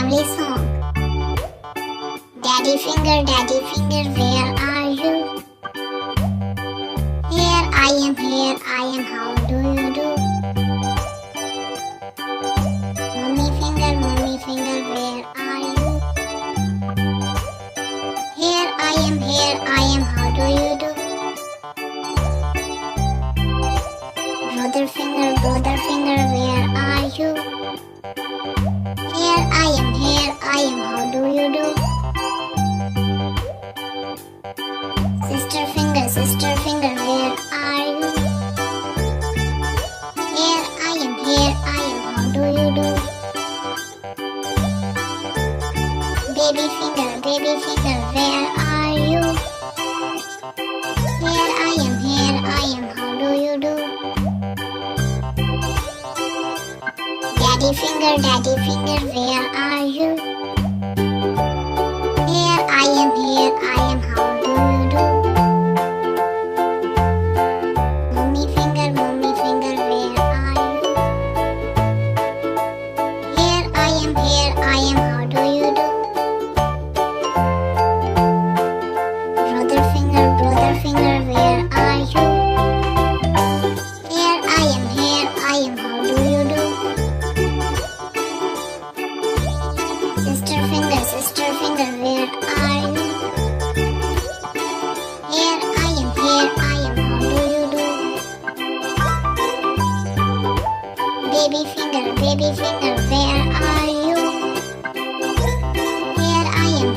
lovely song. Daddy finger, where are you? Here I am, how do you do? Mommy finger, where are you? Here I am, how do you do? Brother finger, where are you? Here I am, how do you do? Sister finger, where are you? Here I am, how do you do? Baby finger, where are you? Here I am, how do you do? Daddy finger, where are you? Here I am, how do you do? Mommy finger, where are you? Here I am, how do you do? Brother finger, where are you? Here I am, how do you do? Sister finger, where are you? Here I am, how do you do? Baby finger, where are you? Here I am,